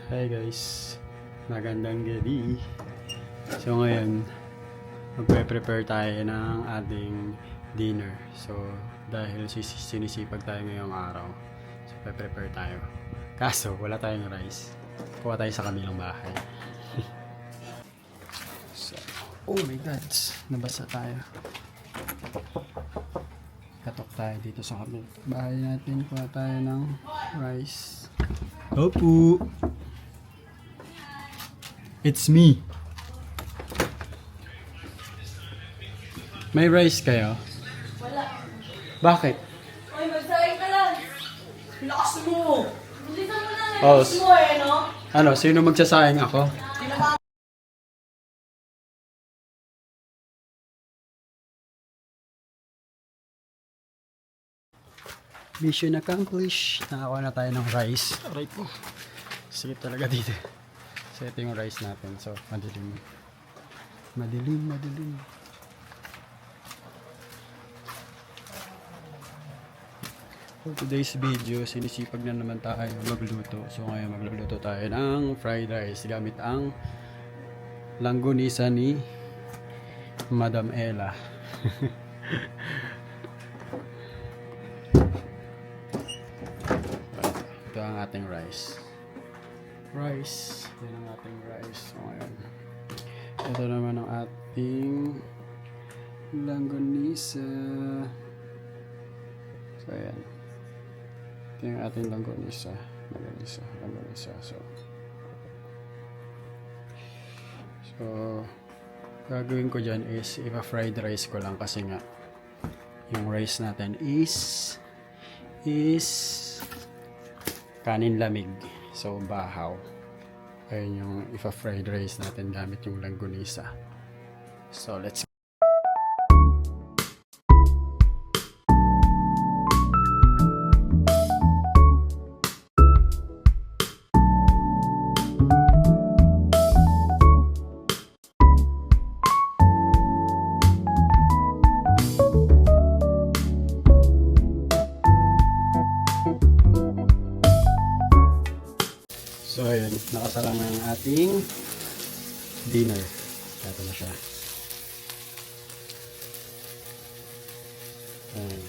Hi guys, magandang gabi. So ngayon, magpe-prepare tayo ng ating dinner. So dahil sinisipag tayo ngayong araw, so prepare tayo. Kaso wala tayong rice. Kuha tayo sa kabilang bahay. So, oh my god, nabasa tayo. Katok tayo dito sa kabilang bahay natin. Kuha tayo ng rice. Opo! It's me. May rice kayo? Wala. Bakit? Oy, magsaing ka lang. Lakas mo. Bilisan mo lang. Oh, Lakas mo eh, no? Ano, sino magsasayang ako? Mission accomplished. Nakakuha na tayo ng rice. Aray po. Sikip talaga dito. So ito yung rice natin. So madilim. Madilim. For today's video, sinisipag na naman tayo magluto. So ngayon magluluto tayo ng fried rice gamit ang langgonisa ni Madam Ella. Ito ang ating rice. Yan ang ating rice. So ngayon, ito naman ang ating langgonisa. So ayan. Ito yung ating langgonisa. So gagawin ko dyan is ipa-fried rice ko lang kasi nga yung rice natin is kanin lamig. So bahaw. Ayun yung ipa-fried rice natin gamit yung langgonisa. So let's So ayun, nakasala na ang ating dinner. Ito na siya. Ayan.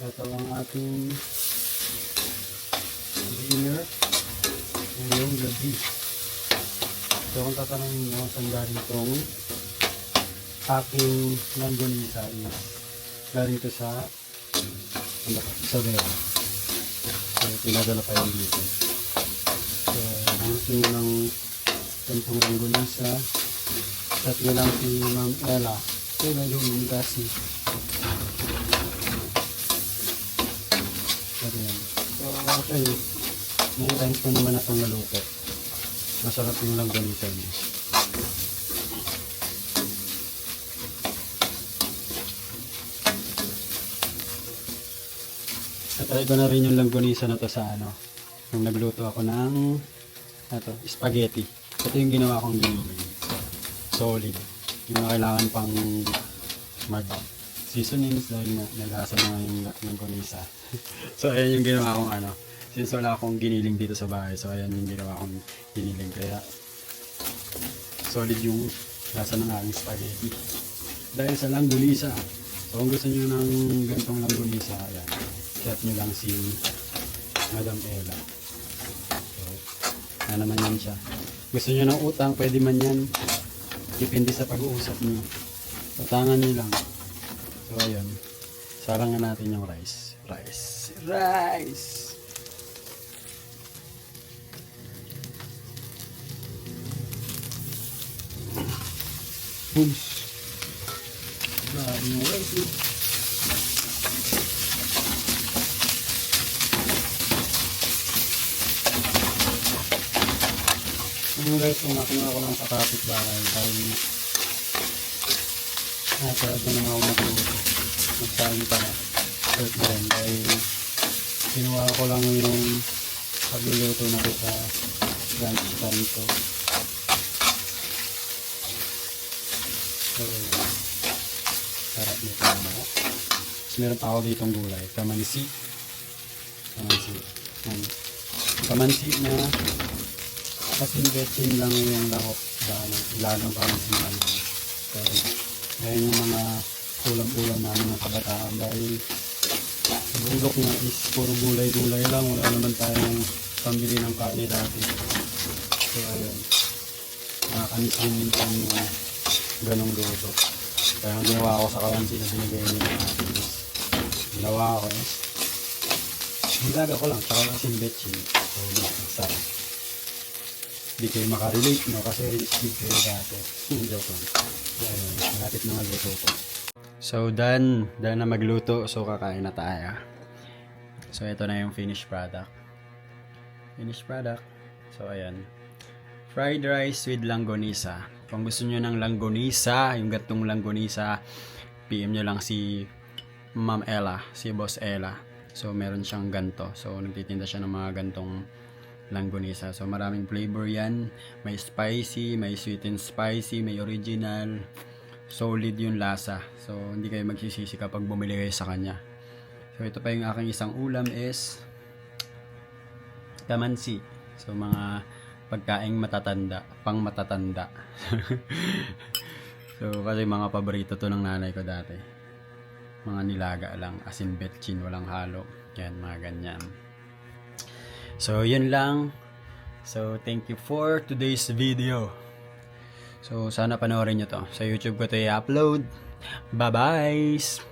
Ito ang ating dinner ngayong gabi. So kung tatanungin nyo saan galing itong aking langgonisa is galing ito sa Vera. So pinadala pa yung dito. So, gusto ng gantong langgonisa. At nga lang si Ma'am Ella. So, medyo kasi. So, okay. Many times ko naman na itong naluto. Masarap yung langgonisa niya. Natry ko na rin yung langgonisa na to sa nung nagluto ako ng spaghetti. Ito yung ginawa kong giniling. Solid. Hindi na kailangan pang mag seasonings dahil nagasa na yung langgonisa. So ayan yung ginawa kong since wala akong giniling dito sa bahay, so ayan yung ginawa kong giniling. Kaya solid yung lasa ng aking spaghetti. Dahil sa langgonisa. So kung gusto nyo ng gantong langgonisa, ayan, chat nyo lang si Madam Ella. Na naman yan siya. Gusto nyo ng utang, pwede man yan. Depende sa pag-uusap nyo. Utangan nyo lang. So ayun. Sarangan natin yung rice. Boom. Grabe yung rice. Yung rice kung nakuha ko lang sa kapitbahay dahil ito naman ako magluto. Magsahin pa na. Short din dahil kinuha ko lang yung pagluluto na ko sa lunch time ko. So, sarap nito naman. Tapos meron pa ako ditong gulay. Kamansi. Kamansi na Kasi betchin lang yung lahok sa ano, ilagang parang sinanong. So, ayan yung mga ulam-ulam namin ng kabataan dahil sa bulok nga is puro gulay-gulay lang. Wala naman tayong pambili ng kain dati. So, ayun. Nakakanis din minsan yung ganong luto. Kaya ang ginawa ko sa kawansi na binigay nila natin is ginawa ko is nilaga ko lang tsaka kasing betchin. So, sarap. Hindi kayo makarelate, no? Kasi speed kayo dati. Joke lang. Ayun, malapit na magluto ko. So, done na magluto. So, kakain na tayo. So, ito na yung finished product. So, ayan. Fried rice with langgonisa. Kung gusto nyo ng langgonisa, yung gatong langgonisa, PM nyo lang si Ma'am Ella, si Boss Ella. So, meron siyang ganto. So, nagtitinda siya ng mga gantong langgonisa. So, maraming flavor yan. May spicy, may sweet and spicy, may original. Solid yung lasa. So, hindi kayo magsisisi kapag bumili kayo sa kanya. So, ito pa yung aking isang ulam is kamansi. So, mga pagkaing matatanda, pang matatanda. So, kasi mga paborito to ng nanay ko dati. Mga nilaga lang, asin betchin, walang halo. Yan, mga ganyan. So, yun lang. So, thank you for today's video. So, sana panoorin nyo to. Sa YouTube ko to i-upload. Bye-bye!